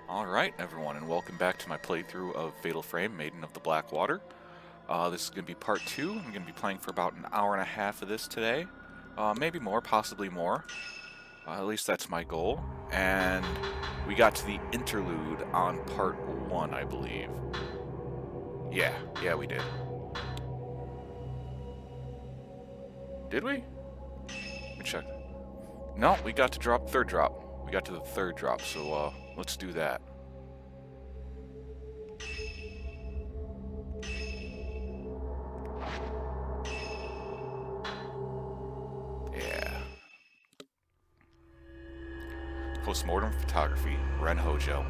Alright, everyone, and welcome back to my playthrough of Fatal Frame, Maiden of the Black Water. This is going to be part 2. I'm going to be playing for about an hour and a half of this today. Maybe more, possibly more. At least that's my goal. And we got to the interlude on part 1, I believe. Yeah, we did. Did we? Let me check. No, we got to third drop. We got to the third drop, so let's do that. Yeah. Postmortem photography, Ren Hojo.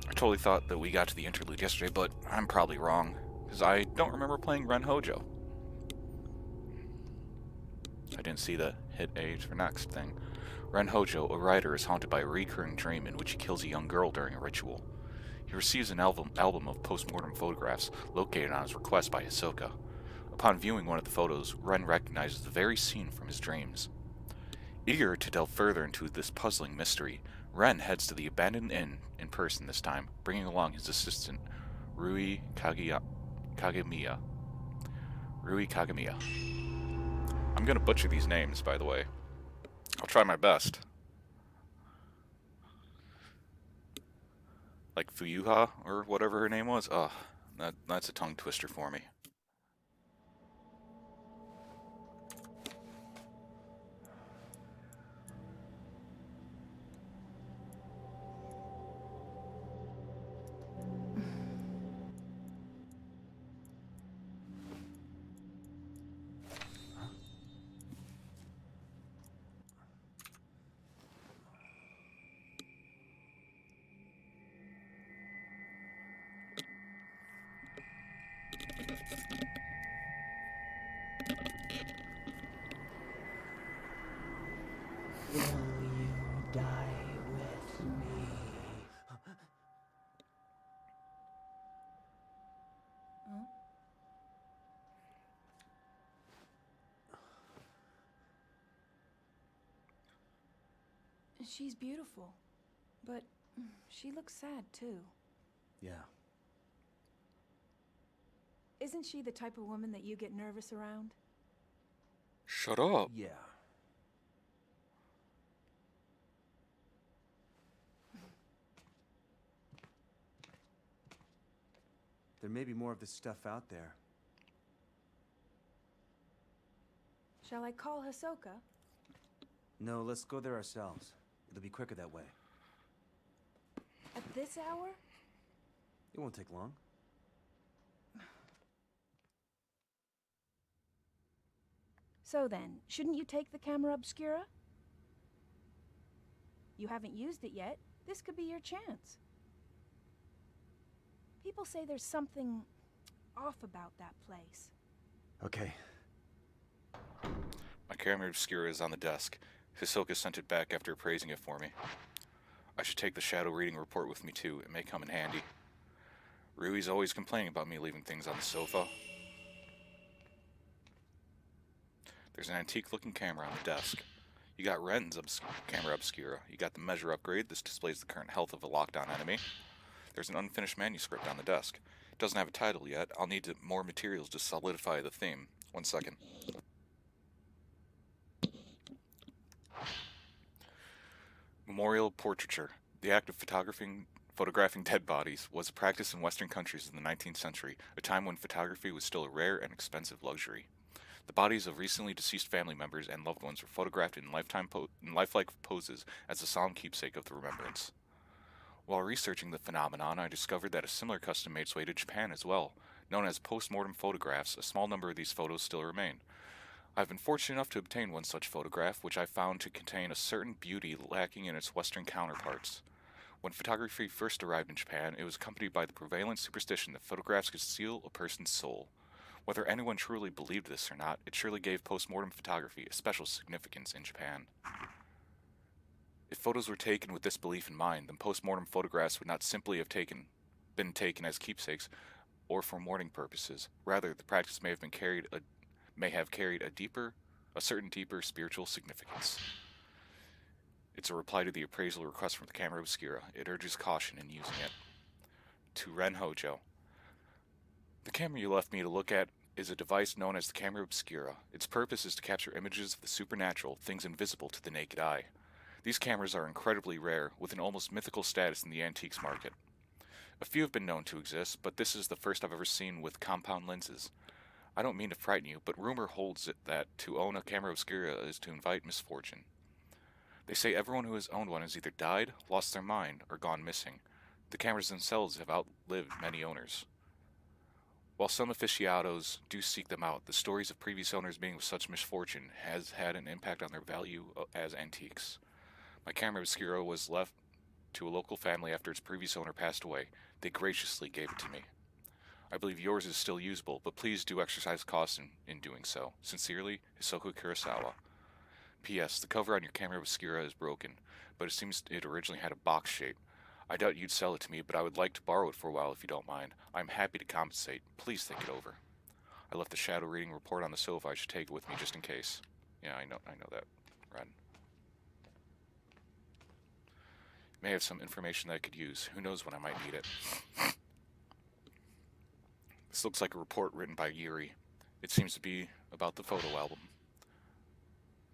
I totally thought that we got to the interlude yesterday, but I'm probably wrong, because I don't remember playing Ren Hojo. I didn't see the hit age for next thing. Ren Hojo, a writer, is haunted by a recurring dream in which he kills a young girl during a ritual. He receives an album of post-mortem photographs located on his request by Hisoka. Upon viewing one of the photos, Ren recognizes the very scene from his dreams. Eager to delve further into this puzzling mystery, Ren heads to the abandoned inn in person this time, bringing along his assistant, Rui Kagemiya. Rui Kagemiya. I'm gonna butcher these names, by the way. I'll try my best. Like Fuyuha, or whatever her name was. That's a tongue twister for me. Will you die with me? Huh? She's beautiful, but she looks sad too. Yeah. Isn't she the type of woman that you get nervous around? Shut up. Yeah. There may be more of this stuff out there. Shall I call Hisoka? No, let's go there ourselves. It'll be quicker that way. At this hour? It won't take long. So then, shouldn't you take the camera obscura? You haven't used it yet. This could be your chance. People say there's something off about that place. Okay. My camera obscura is on the desk. Hisoka sent it back after appraising it for me. I should take the shadow reading report with me too. It may come in handy. Rui's always complaining about me leaving things on the sofa. There's an antique-looking camera on the desk. You got Ren's camera obscura. You got the measure upgrade. This displays the current health of a lockdown enemy. There's an unfinished manuscript on the desk. It doesn't have a title yet. I'll need more materials to solidify the theme. 1 second. Memorial portraiture. The act of photographing dead bodies was a practice in Western countries in the 19th century, a time when photography was still a rare and expensive luxury. The bodies of recently deceased family members and loved ones were photographed in lifelike poses as a solemn keepsake of the remembrance. While researching the phenomenon, I discovered that a similar custom made its way to Japan as well. Known as post-mortem photographs, a small number of these photos still remain. I've been fortunate enough to obtain one such photograph, which I found to contain a certain beauty lacking in its Western counterparts. When photography first arrived in Japan, it was accompanied by the prevalent superstition that photographs could steal a person's soul. Whether anyone truly believed this or not, it surely gave post-mortem photography a special significance in Japan. If photos were taken with this belief in mind, then post-mortem photographs would not simply have been taken as keepsakes or for mourning purposes. Rather, the practice may have carried a certain deeper spiritual significance. It's a reply to the appraisal request from the Camera Obscura. It urges caution in using it. To Ren Hojo. The camera you left me to look at is a device known as the Camera Obscura. Its purpose is to capture images of the supernatural, things invisible to the naked eye. These cameras are incredibly rare, with an almost mythical status in the antiques market. A few have been known to exist, but this is the first I've ever seen with compound lenses. I don't mean to frighten you, but rumor holds it that to own a Camera Obscura is to invite misfortune. They say everyone who has owned one has either died, lost their mind, or gone missing. The cameras themselves have outlived many owners. While some aficionados do seek them out, the stories of previous owners being with such misfortune has had an impact on their value as antiques. My Camera Obscura was left to a local family after its previous owner passed away. They graciously gave it to me. I believe yours is still usable, but please do exercise caution in doing so. Sincerely, Hisoka Kurosawa. P.S. The cover on your Camera Obscura is broken, but it seems it originally had a box shape. I doubt you'd sell it to me, but I would like to borrow it for a while if you don't mind. I'm happy to compensate. Please think it over. I left the shadow reading report on the sofa. I should take it with me just in case. Yeah, I know that, Ren. May have some information that I could use. Who knows when I might need it. This looks like a report written by Yuri. It seems to be about the photo album.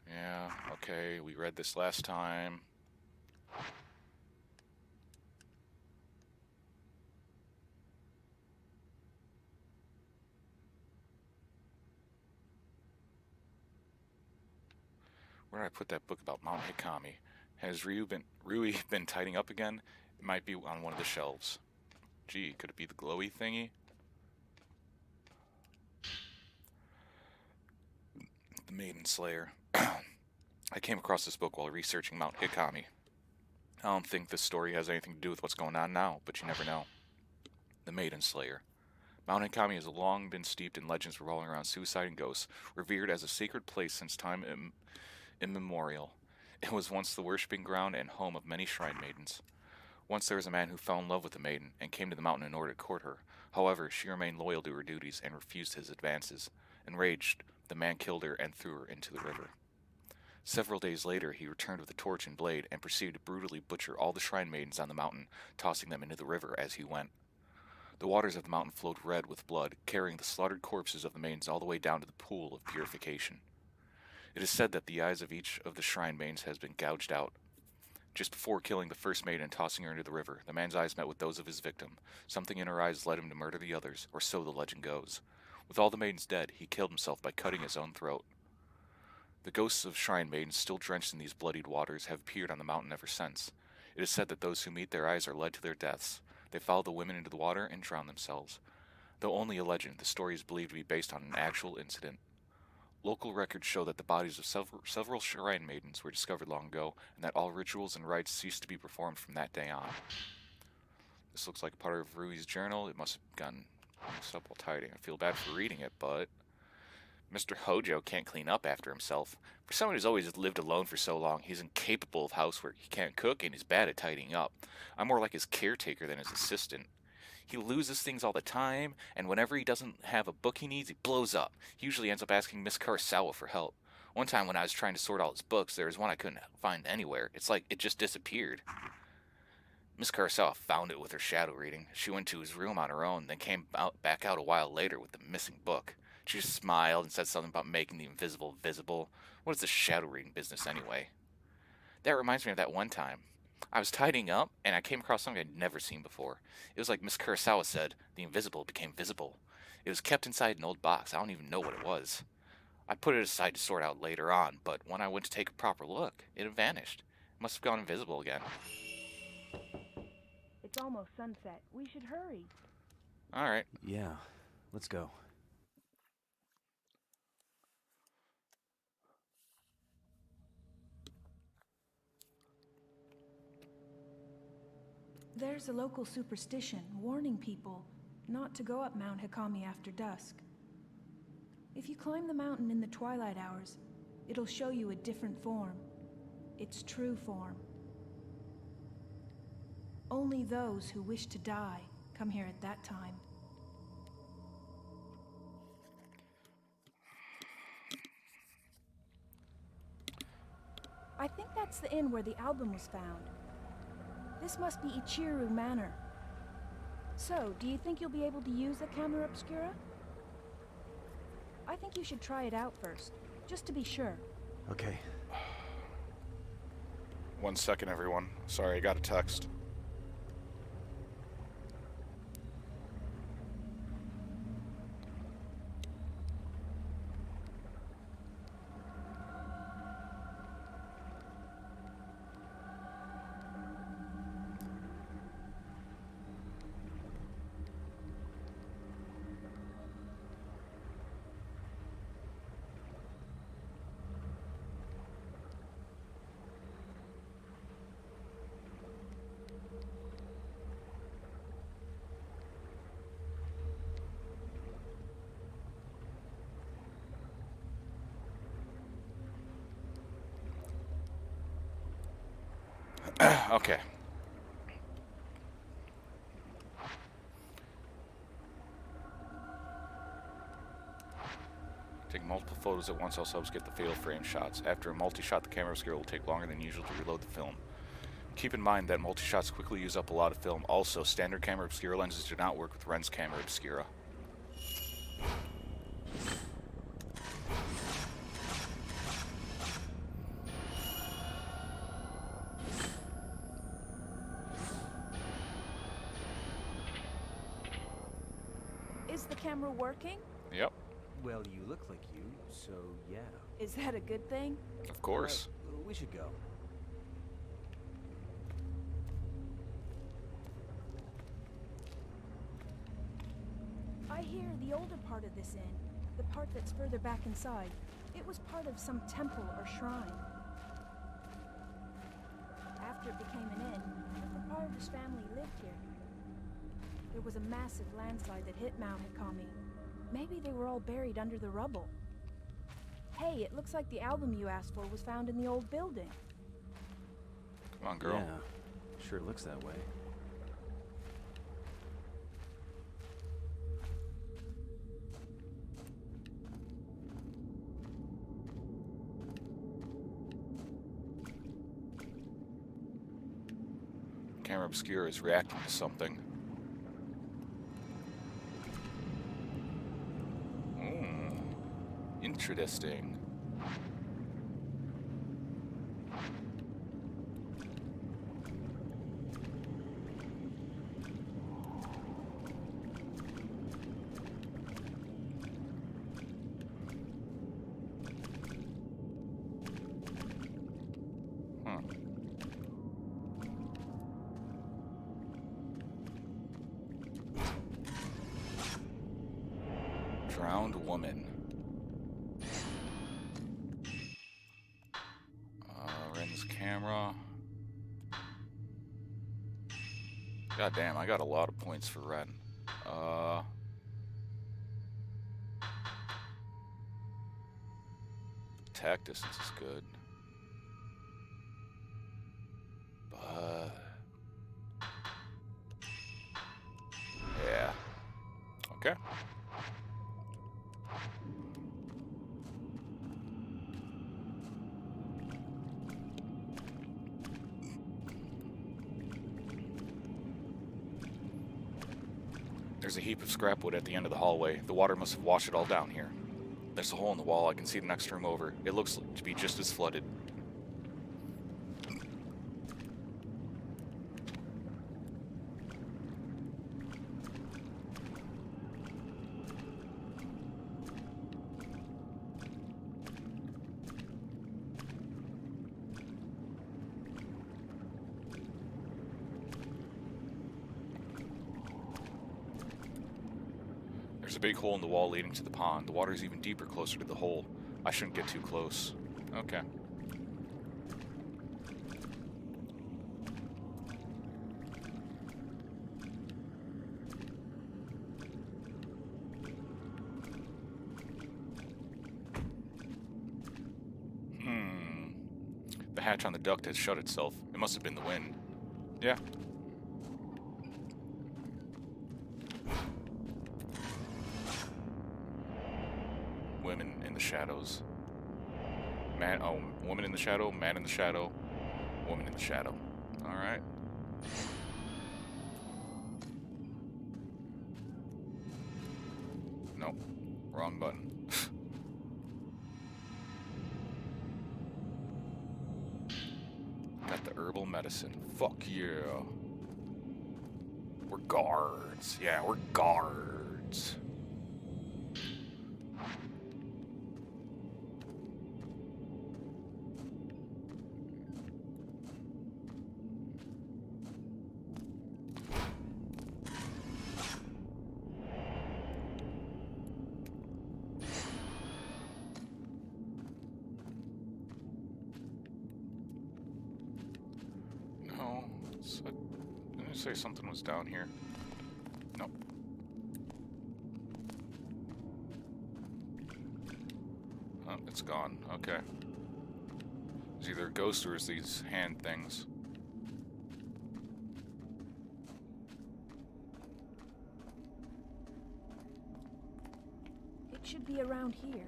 Yeah, okay, we read this last time. Where did I put that book about Mount Hikami? Has Rui been tidying up again? It might be on one of the shelves. Gee, could it be the glowy thingy? The Maiden Slayer. I came across this book while researching Mount Hikami. I don't think this story has anything to do with what's going on now, but you never know. The Maiden Slayer. Mount Hikami has long been steeped in legends revolving around suicide and ghosts, revered as a sacred place since time immemorial. It was once the worshipping ground and home of many shrine maidens. Once there was a man who fell in love with the maiden and came to the mountain in order to court her. However, she remained loyal to her duties and refused his advances. Enraged, the man killed her and threw her into the river. Several days later, he returned with a torch and blade and proceeded to brutally butcher all the shrine maidens on the mountain, tossing them into the river as he went. The waters of the mountain flowed red with blood, carrying the slaughtered corpses of the maidens all the way down to the pool of purification. It is said that the eyes of each of the shrine maidens has been gouged out. Just before killing the first maiden and tossing her into the river, the man's eyes met with those of his victim. Something in her eyes led him to murder the others, or so the legend goes. With all the maidens dead, he killed himself by cutting his own throat. The ghosts of shrine maidens still drenched in these bloodied waters have appeared on the mountain ever since. It is said that those who meet their eyes are led to their deaths. They follow the women into the water and drown themselves. Though only a legend, the story is believed to be based on an actual incident. Local records show that the bodies of several shrine maidens were discovered long ago, and that all rituals and rites ceased to be performed from that day on. This looks like part of Rui's journal. It must have gotten mixed up while tidying. I feel bad for reading it, but Mr. Hojo can't clean up after himself. For someone who's always lived alone for so long, he's incapable of housework. He can't cook, and he's bad at tidying up. I'm more like his caretaker than his assistant. He loses things all the time, and whenever he doesn't have a book he needs, he blows up. He usually ends up asking Miss Kurosawa for help. One time when I was trying to sort all his books, there was one I couldn't find anywhere. It's like it just disappeared. Miss Kurosawa found it with her shadow reading. She went to his room on her own, then came back out a while later with the missing book. She just smiled and said something about making the invisible visible. What is this shadow reading business anyway? That reminds me of that one time. I was tidying up, and I came across something I'd never seen before. It was like Miss Kurosawa said, the invisible became visible. It was kept inside an old box. I don't even know what it was. I put it aside to sort out later on, but when I went to take a proper look, it had vanished. It must have gone invisible again. It's almost sunset. We should hurry. Alright. Yeah, let's go. There's a local superstition warning people not to go up Mount Hikami after dusk. If you climb the mountain in the twilight hours, it'll show you a different form. Its true form. Only those who wish to die come here at that time. I think that's the inn where the album was found. This must be Ichiru Manor. So, do you think you'll be able to use the camera obscura? I think you should try it out first, just to be sure. Okay. 1 second, everyone. Sorry, I got a text. Okay. Take multiple photos at once also helps get the fatal frame shots. After a multi-shot, the camera obscura will take longer than usual to reload the film. Keep in mind that multi-shots quickly use up a lot of film. Also, standard camera obscura lenses do not work with Ren's camera obscura. Is the camera working? Yep, Well, you look like you, so yeah. Is that a good thing? of course. We should go. I hear the older part of this inn, the part that's further back inside, it was part of some temple or shrine. After it became an inn, the proprietor's family lived here. There was a massive landslide that hit Mount Hikami. Maybe they were all buried under the rubble. Hey, it looks like the album you asked for was found in the old building. Come on, girl. Yeah, sure looks that way. Camera obscura is reacting to something. Interesting. Drowned woman. Ren's camera. God damn, I got a lot of points for Ren. Attack distance is good. But yeah. Okay. There's a heap of scrap wood at the end of the hallway. The water must have washed it all down here. There's a hole in the wall. I can see the next room over. It looks to be just as flooded. There's a big hole in the wall leading to the pond. The water is even deeper closer to the hole. I shouldn't get too close. Okay. The hatch on the duct has shut itself. It must have been the wind. Yeah. Women in the shadows. Man, oh, woman in the shadow, man in the shadow, woman in the shadow. Alright. Nope. Wrong button. Got the herbal medicine. Fuck yeah. We're guards. Yeah, we're guards. No, didn't it say something was down here? Nope. Oh, it's gone. Okay. It's either a ghost or it's these hand things. It should be around here.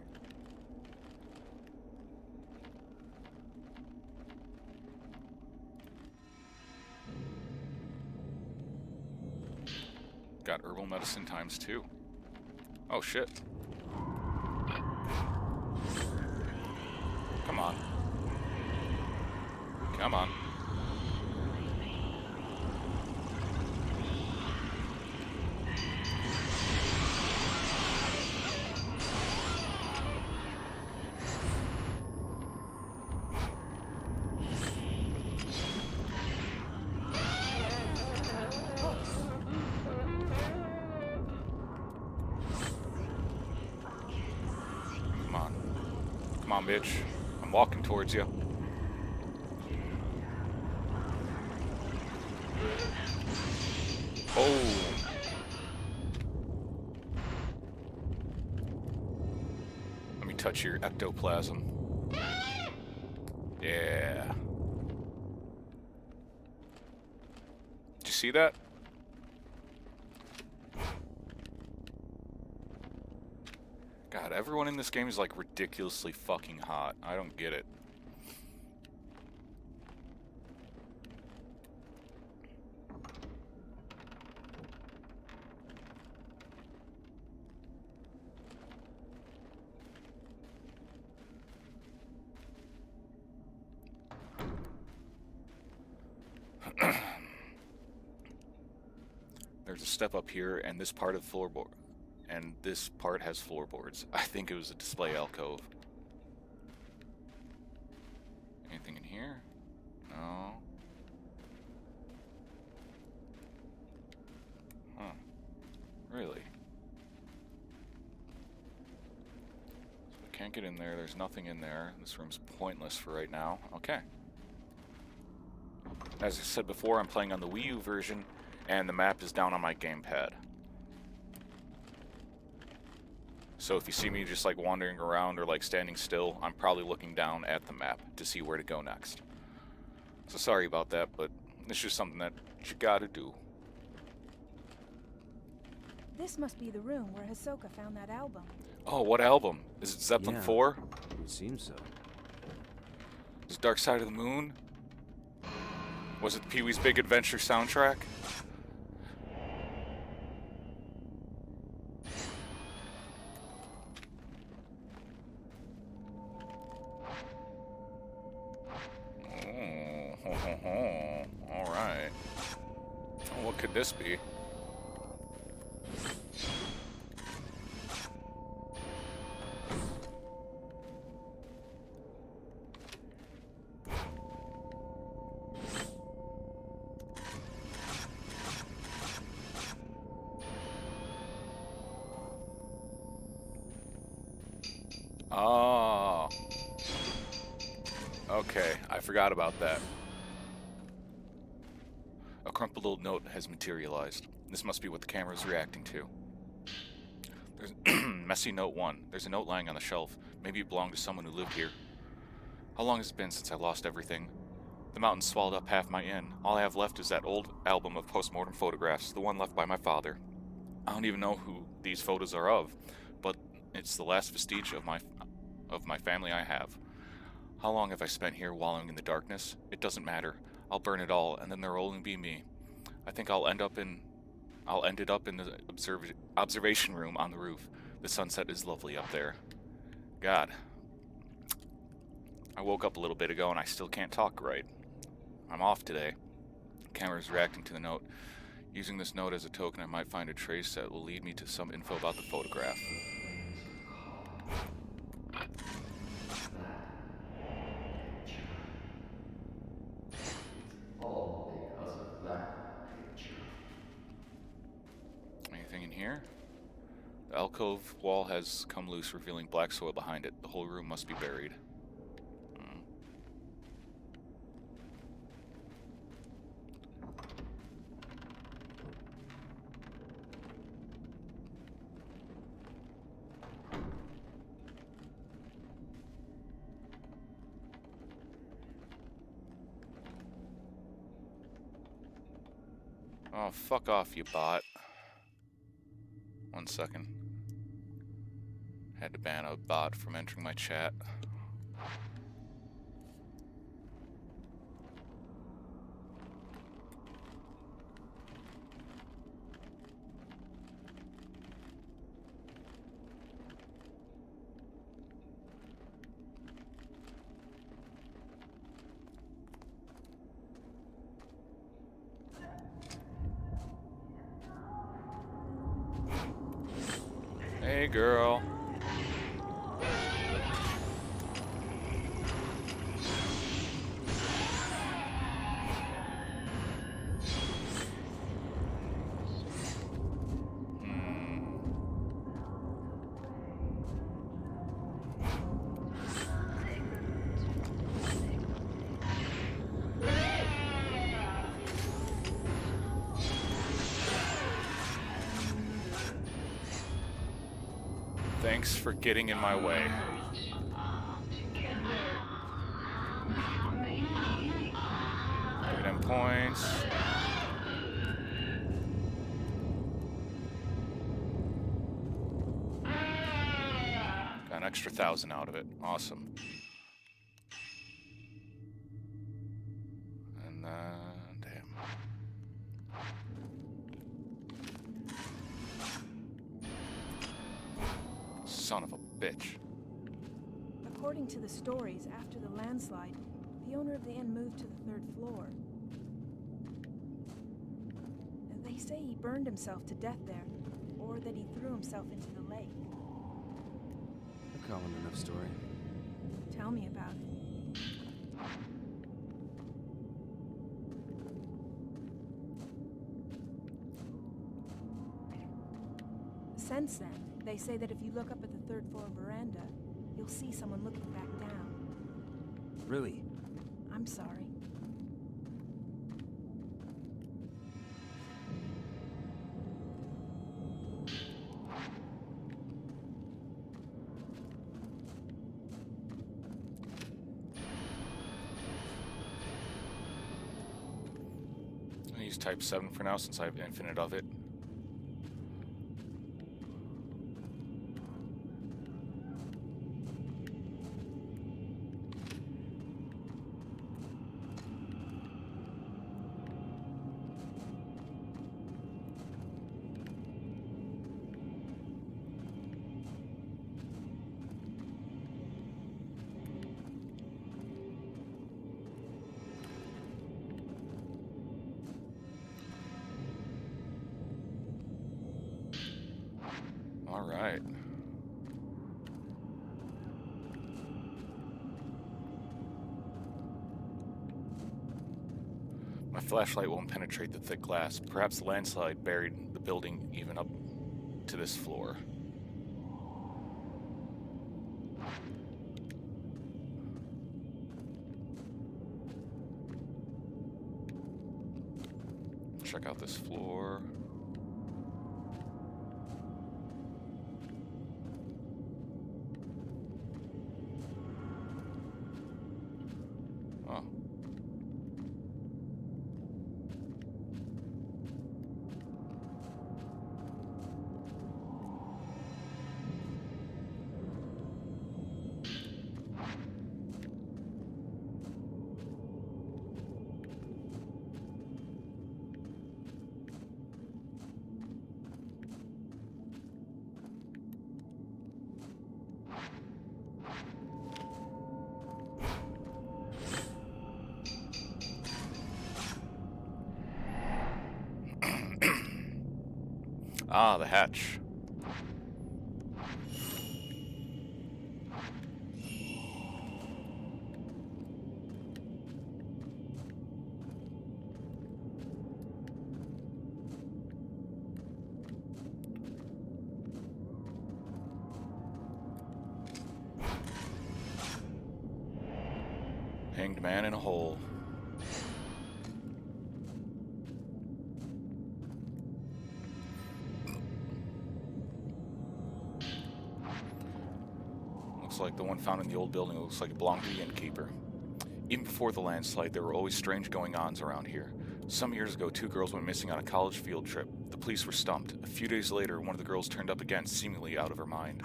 Got herbal medicine ×2. Oh shit. Come on. Come on. Come on. Come on, bitch. I'm walking towards you. Oh. Let me touch your ectoplasm. Yeah. Did you see that? God, everyone in this game is like ridiculously fucking hot. I don't get it. There's a step up here, and this part of the floorboard, and this part has floorboards. I think it was a display alcove. Anything in here? No. Huh. Really? So we can't get in there. There's nothing in there. This room's pointless for right now. Okay. As I said before, I'm playing on the Wii U version, and the map is down on my gamepad. So if you see me just like wandering around or like standing still, I'm probably looking down at the map to see where to go next. So sorry about that, but it's just something that you gotta do. This must be the room where Hisoka found that album. Oh, what album? Is it Zeppelin Yeah. 4? It seems so. Is it Dark Side of the Moon? Was it Pee-wee's Big Adventure soundtrack? Alright. What could this be? Oh. Okay, I forgot about that. A crumpled old note has materialized. This must be what the camera's reacting to. There's Messy Note 1. There's a note lying on the shelf. Maybe it belonged to someone who lived here. How long has it been since I lost everything? The mountains swallowed up half my inn. All I have left is that old album of postmortem photographs, the one left by my father. I don't even know who these photos are of, but it's the last vestige of my family I have. How long have I spent here wallowing in the darkness? It doesn't matter. I'll burn it all, and then there'll only be me. I think I'll end it up in the observation room on the roof. The sunset is lovely up there. God. I woke up a little bit ago and I still can't talk right. I'm off today. Camera's reacting to the note. Using this note as a token, I might find a trace that will lead me to some info about the photograph. All because of that picture. Anything in here? The alcove wall has come loose, revealing black soil behind it. The whole room must be buried. Oh, fuck off, you bot. 1 second. Had to ban a bot from entering my chat. Hey, girl. Thanks for getting in my way. Give them points. Got an extra 1,000 out of it. Awesome. And damn. Son of a bitch. According to the stories, after the landslide, the owner of the inn moved to the 3rd floor. And they say he burned himself to death there, or that he threw himself into the lake. A common enough story. Tell me about it. Since then, they say that if you look up at the 3rd floor veranda, you'll see someone looking back down. Really? I'm sorry. I'll use type 7 for now since I have infinite of it. All right. My flashlight won't penetrate the thick glass. Perhaps the landslide buried the building even up to this floor. Check out this floor. Oh. Ah, the hatch. Hanged man in a hole. Looks like the one found in the old building. It looks like it belonged to the innkeeper. Even before the landslide, there were always strange going-ons around here. Some years ago, 2 girls went missing on a college field trip. The police were stumped. A few days later, one of the girls turned up again, seemingly out of her mind.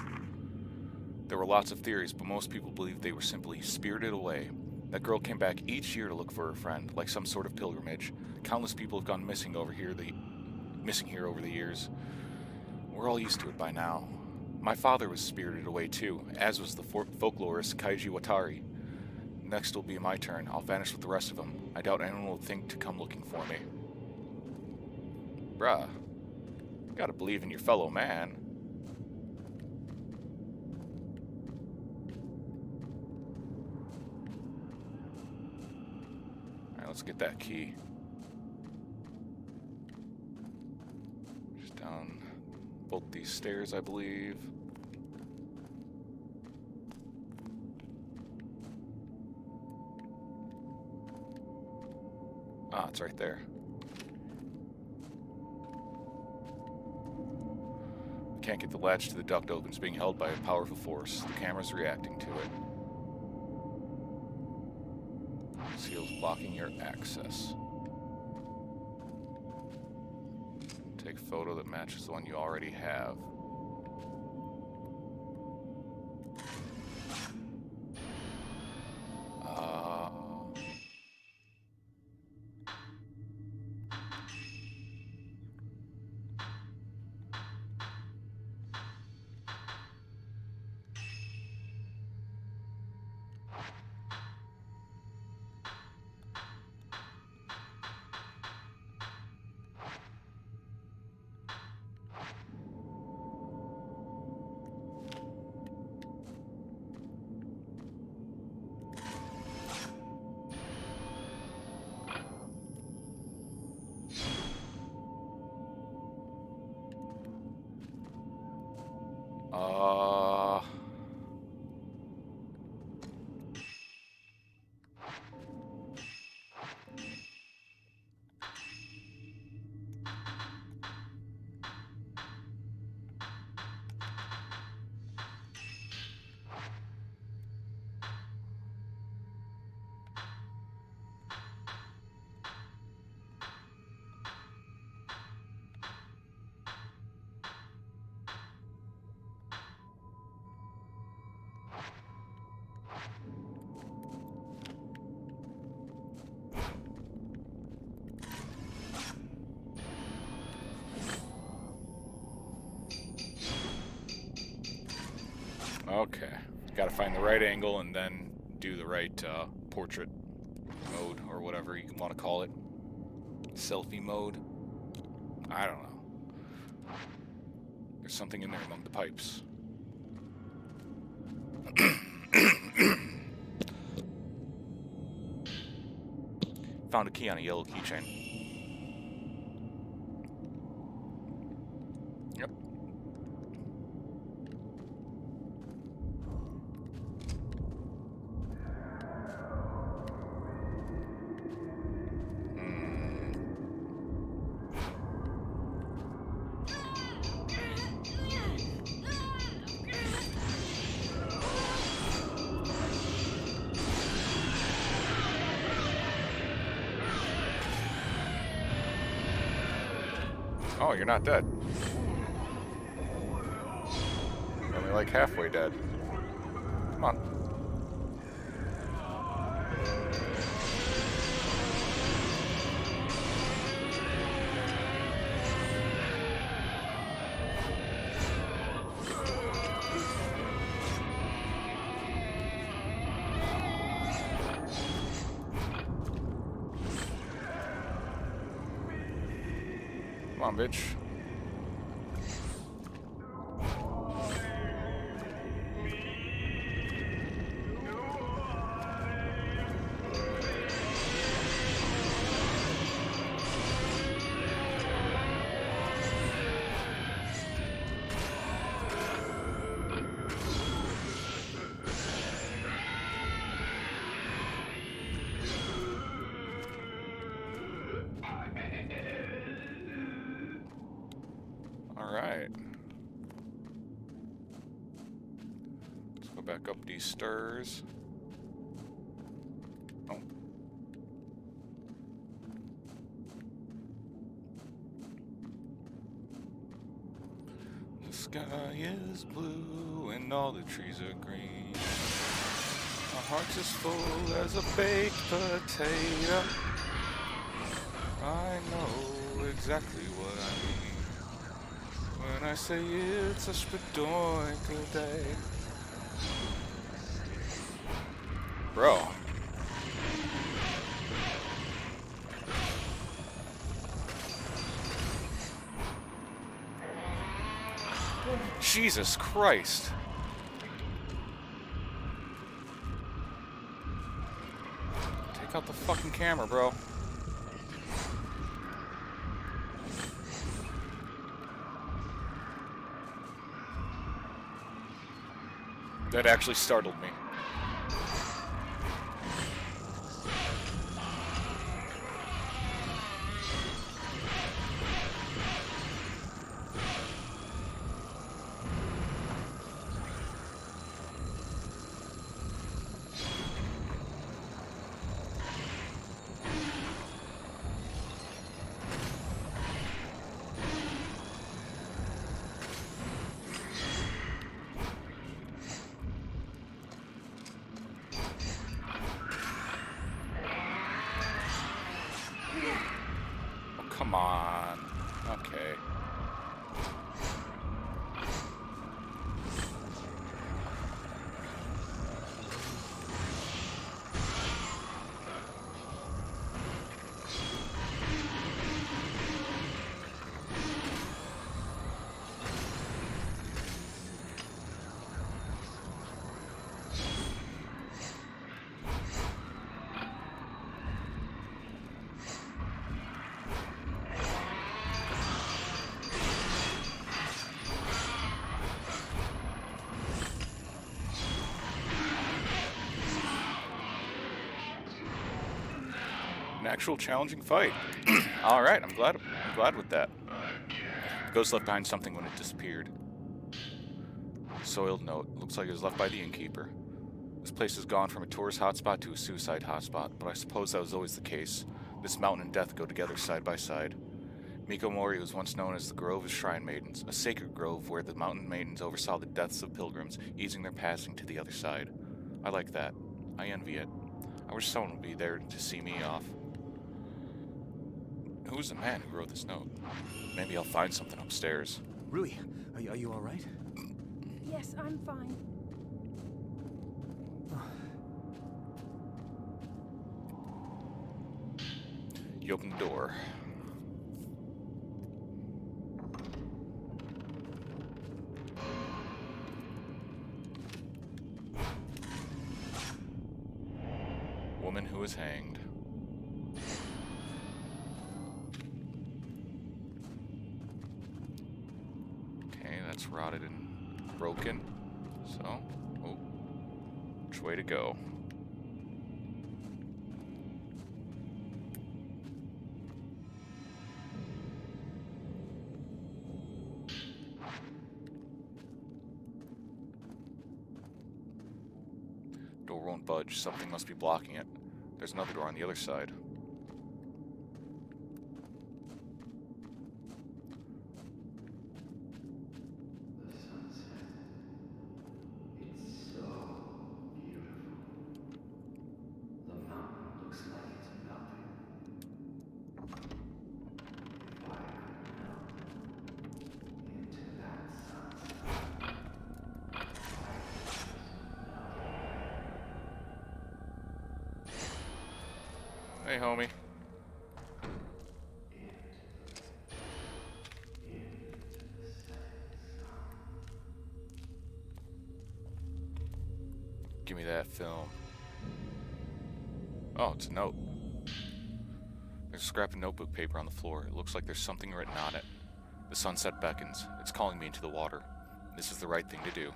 There were lots of theories, but most people believed they were simply spirited away. That girl came back each year to look for her friend, like some sort of pilgrimage. Countless people have gone missing here over the years. We're all used to it by now. My father was spirited away too, as was the folklorist Kaiji Watari. Next will be my turn. I'll vanish with the rest of them. I doubt anyone will think to come looking for me. Bruh. You gotta believe in your fellow man. Alright, let's get that key. Just down both these stairs, I believe. Ah, it's right there. Can't get the latch to the duct open. It's being held by a powerful force. The camera's reacting to it. Seal's blocking your access. Take a photo that matches the one you already have. Okay, gotta find the right angle and then do the right portrait mode, or whatever you want to call it. Selfie mode. I don't know. There's something in there among the pipes. Found a key on a yellow keychain. Yep. Oh, you're not dead. You're only like halfway dead. Come on. Come on, bitch. Alright. Let's go back up these stairs. Oh. The sky is blue and all the trees are green. My heart's as full as a baked potato. I know exactly what I mean when I say it's a spadoinka day. Bro. Jesus Christ. Take out the fucking camera, bro. That actually startled me. Oh, come on. Okay. An actual challenging fight. All right, I'm glad with that. The ghost left behind something when it disappeared. Soiled note. Looks like it was left by the innkeeper. This place has gone from a tourist hotspot to a suicide hotspot, but I suppose that was always the case. This mountain and death go together side by side. Mikomori was once known as the Grove of Shrine Maidens, a sacred grove where the mountain maidens oversaw the deaths of pilgrims, easing their passing to the other side. I like that. I envy it. I wish someone would be there to see me off. Who's the man who wrote this note? Maybe I'll find something upstairs. Rui, are you all right? Yes, I'm fine. You open the door. Woman who is hanged. Okay, that's rotted and broken. So, oh, which way to go? Door won't budge. Something must be blocking it. There's another door on the other side. The sunset. It's so beautiful. The mountain looks like it's melting. If I could melt into that sunset, I could just Hey, homie. Give me that film. Oh, it's a note. There's a scrap of notebook paper on the floor. It looks like there's something written on it. The sunset beckons. It's calling me into the water. This is the right thing to do.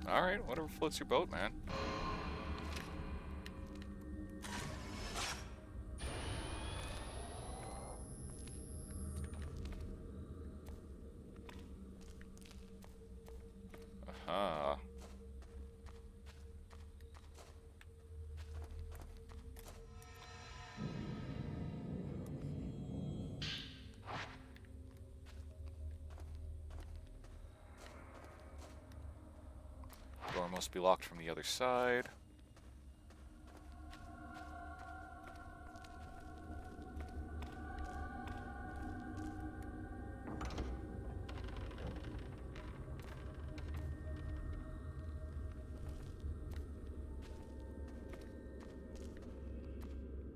Alright, whatever floats your boat, man. must be locked from the other side.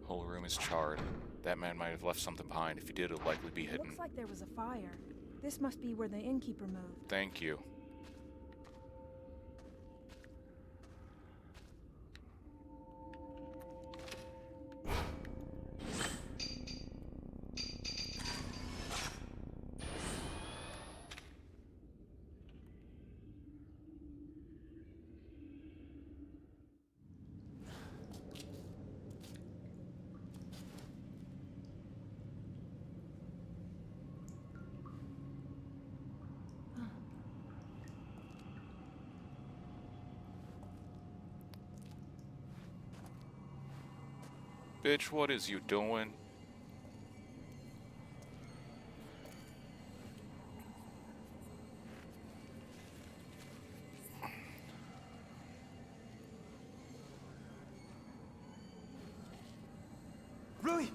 Whole room is charred. That man might have left something behind. If he did, it'll likely be hidden. Looks like there was a fire. This must be where the innkeeper moved. Thank you. Bitch, what is you doing? Rui!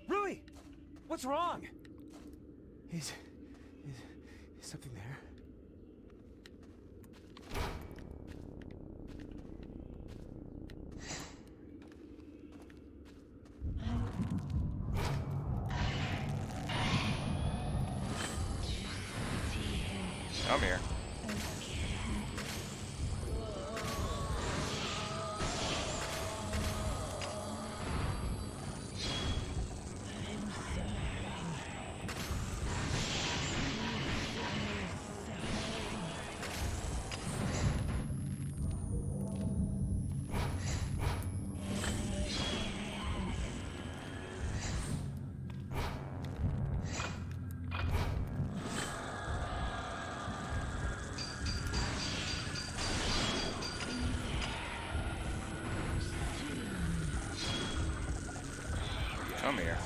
Rui! What's wrong? Is something there? Come here. Come here.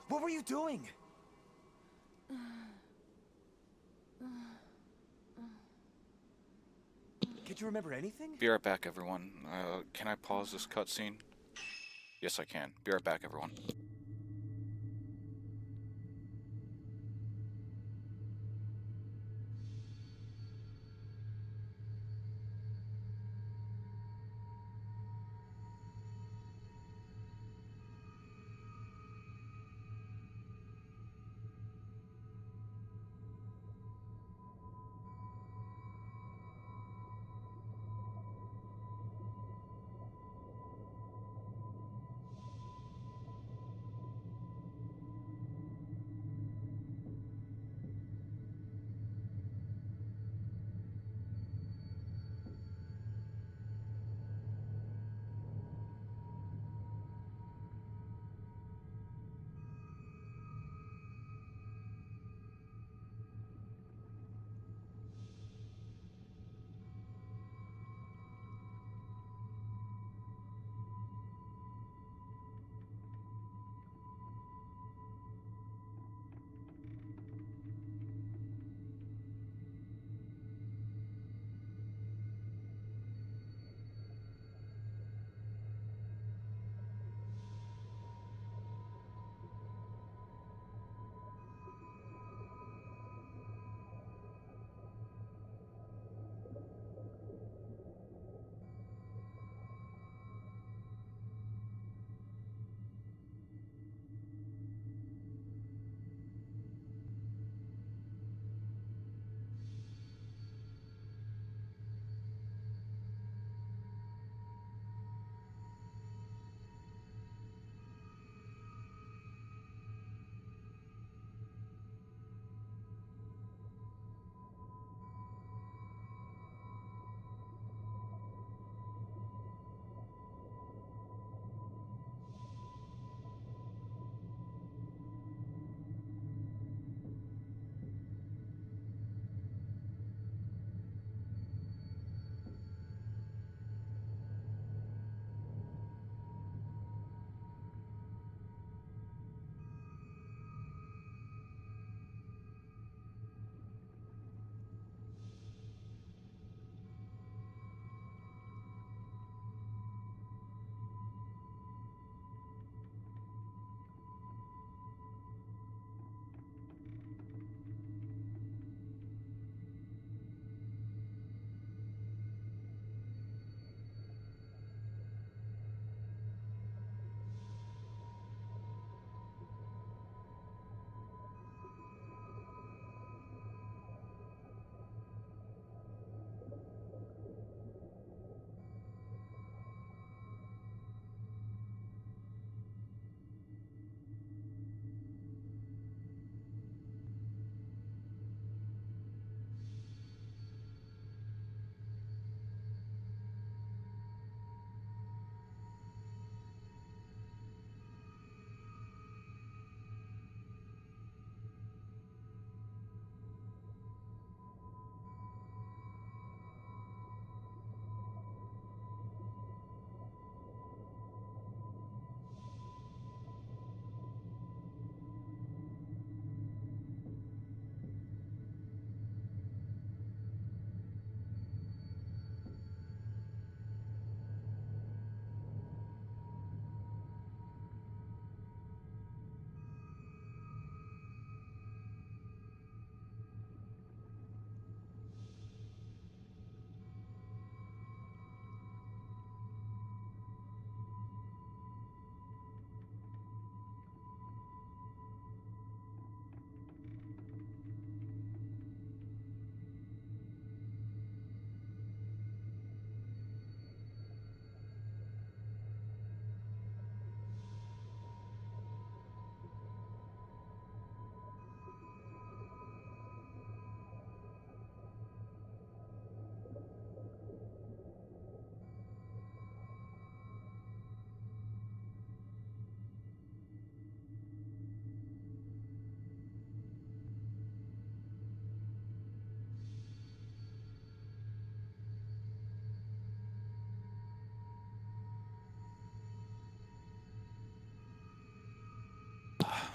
What were you doing? Can't you remember anything? Be right back, everyone. Can I pause this cutscene? Yes, I can. Be right back, everyone.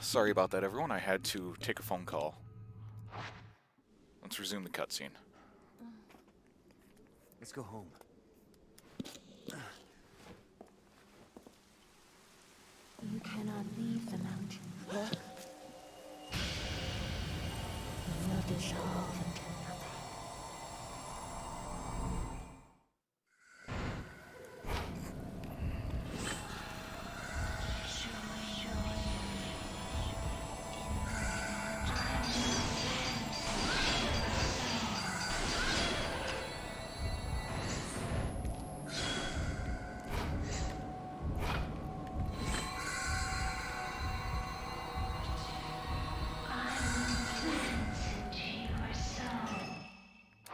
Sorry about that, everyone. I had to take a phone call. Let's resume the cutscene. Let's go home. You cannot leave the mountain. Look. You will dissolve into nothing.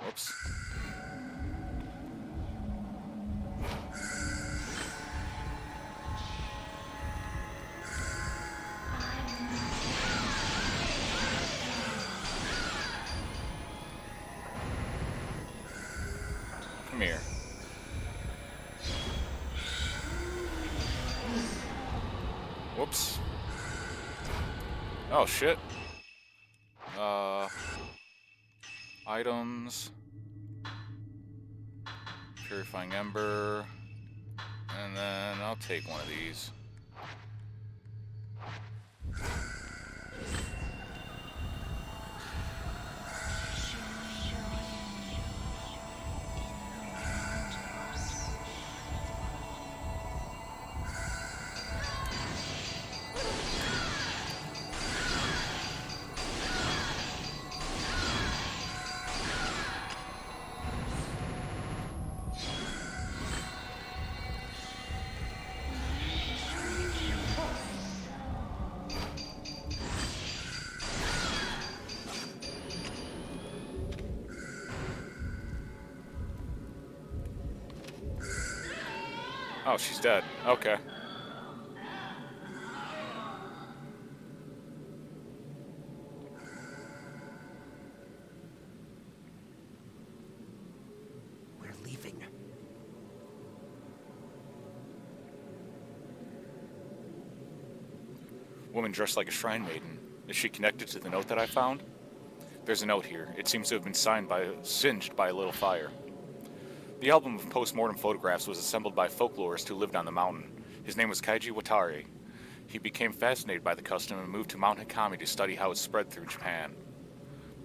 Whoops. Come here. Whoops. Oh, shit. Items. Purifying Ember. And then I'll take one of these. Oh, she's dead. Okay. We're leaving. Woman dressed like a shrine maiden. Is she connected to the note that I found? There's a note here. It seems to have been singed by a little fire. The album of post-mortem photographs was assembled by a folklorist who lived on the mountain. His name was Kaiji Watari. He became fascinated by the custom and moved to Mount Hikami to study how it spread through Japan.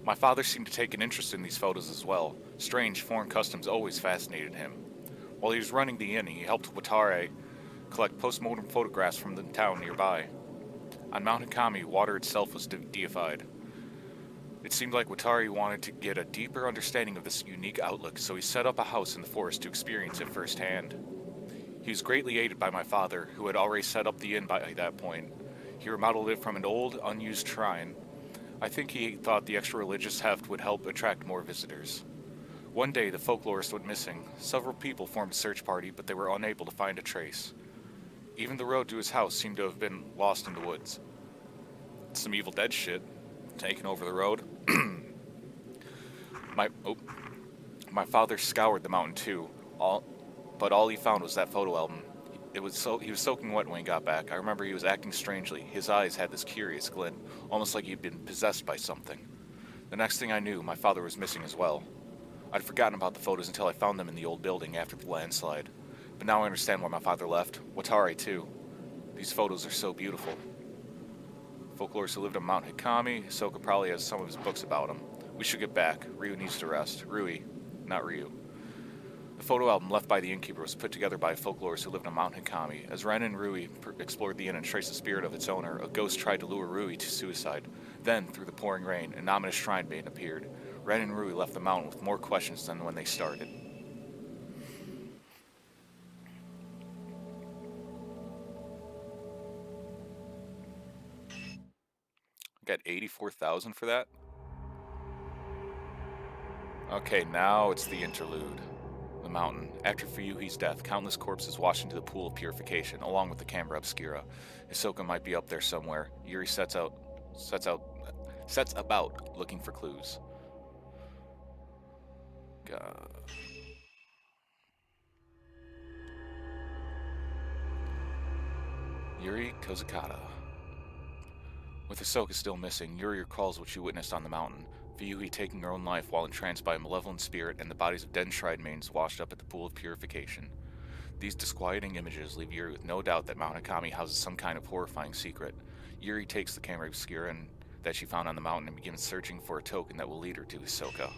My father seemed to take an interest in these photos as well. Strange, foreign customs always fascinated him. While he was running the inn, he helped Watari collect post-mortem photographs from the town nearby. On Mount Hikami, water itself was deified. It seemed like Watari wanted to get a deeper understanding of this unique outlook, so he set up a house in the forest to experience it firsthand. He was greatly aided by my father, who had already set up the inn by that point. He remodeled it from an old, unused shrine. I think he thought the extra religious heft would help attract more visitors. One day, the folklorist went missing. Several people formed a search party, but they were unable to find a trace. Even the road to his house seemed to have been lost in the woods. Some Evil Dead shit. Taking over the road. My father scoured the mountain too, but all he found was that photo album. He was soaking wet when he got back. I remember he was acting strangely. His eyes had this curious glint, almost like he'd been possessed by something. The next thing I knew, my father was missing as well. I'd forgotten about the photos until I found them in the old building after the landslide. But now I understand why my father left. Watari too. These photos are so beautiful. Folklorist who lived on Mount Hikami. Hisoka probably has some of his books about him. We should get back. Ryu needs to rest. Rui, not Ryu. The photo album left by the innkeeper was put together by a folklorist who lived on Mount Hikami. As Ren and Rui explored the inn and traced the spirit of its owner, a ghost tried to lure Rui to suicide. Then, through the pouring rain, an ominous shrine maiden appeared. Ren and Rui left the mountain with more questions than when they started. Got 84,000 for that? Okay, now it's the interlude. The mountain. After Fuyuhi's death, countless corpses washed into the pool of purification, along with the Camera Obscura. Hisoka might be up there somewhere. Yuri sets about looking for clues. Yuri Kozukata. With Ahsoka still missing, Yuri recalls what she witnessed on the mountain. Vyuhi taking her own life while entranced by a malevolent spirit, and the bodies of dead Shrine maidens washed up at the pool of purification. These disquieting images leave Yuri with no doubt that Mount Hakami houses some kind of horrifying secret. Yuri takes the camera obscura that she found on the mountain and begins searching for a token that will lead her to Ahsoka.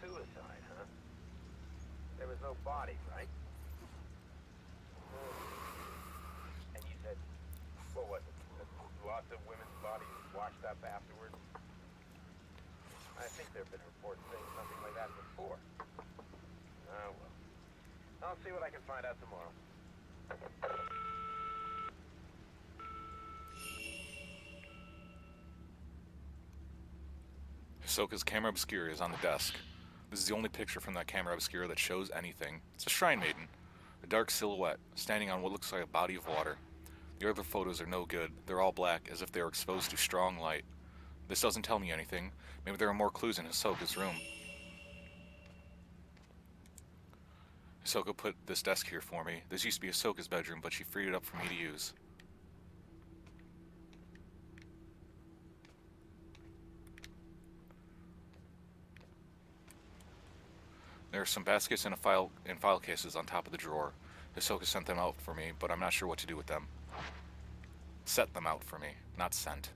Suicide, huh? There was no body, right? And you said, what was it? Lots of women's bodies washed up afterwards? I think there have been reports saying something like that before. Oh, well. I'll see what I can find out tomorrow. Ahsoka's camera obscura is on the desk. This is the only picture from that camera obscura that shows anything. It's a Shrine Maiden, a dark silhouette, standing on what looks like a body of water. The other photos are no good. They're all black, as if they were exposed to strong light. This doesn't tell me anything. Maybe there are more clues in Ahsoka's room. Ahsoka put this desk here for me. This used to be Ahsoka's bedroom, but she freed it up for me to use. There are some baskets and file cases on top of the drawer. Ahsoka sent them out for me, but I'm not sure what to do with them. Set them out for me, not sent.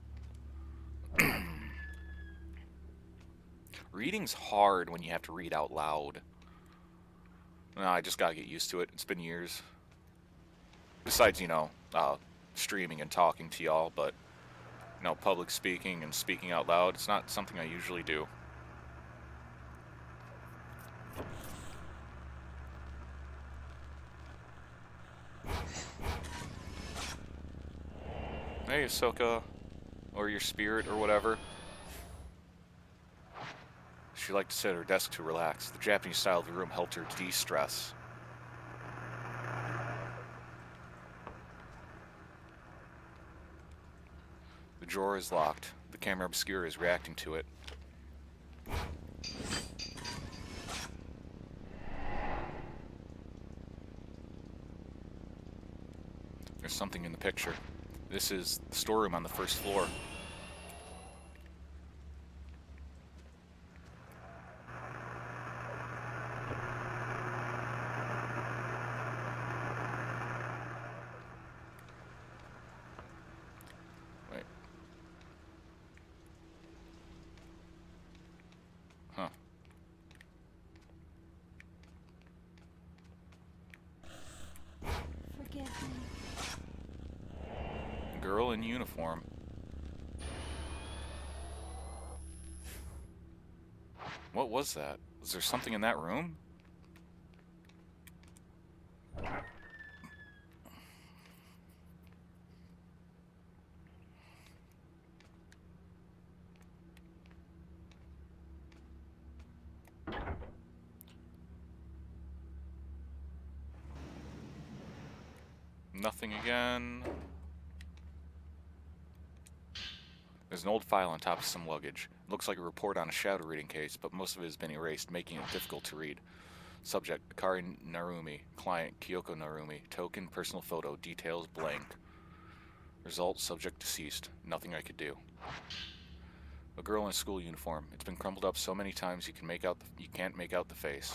Reading's hard when you have to read out loud. No, I just gotta get used to it. It's been years. Besides, streaming and talking to y'all, but, public speaking and speaking out loud, it's not something I usually do. Hey, Ahsoka, or your spirit, or whatever. She liked to sit at her desk to relax. The Japanese style of the room helped her de-stress. The drawer is locked. The camera obscura is reacting to it. There's something in the picture. This is the storeroom on the first floor. Wait. Huh. Forgive me. Girl in uniform. What was that? Was there something in that room? Nothing again. There's an old file on top of some luggage. It looks like a report on a shadow reading case, but most of it has been erased, making it difficult to read. Subject, Akari Narumi. Client, Kyoko Narumi. Token, personal photo. Details, blank. Result, subject deceased. Nothing I could do. A girl in a school uniform. It's been crumpled up so many times you can't make out the face.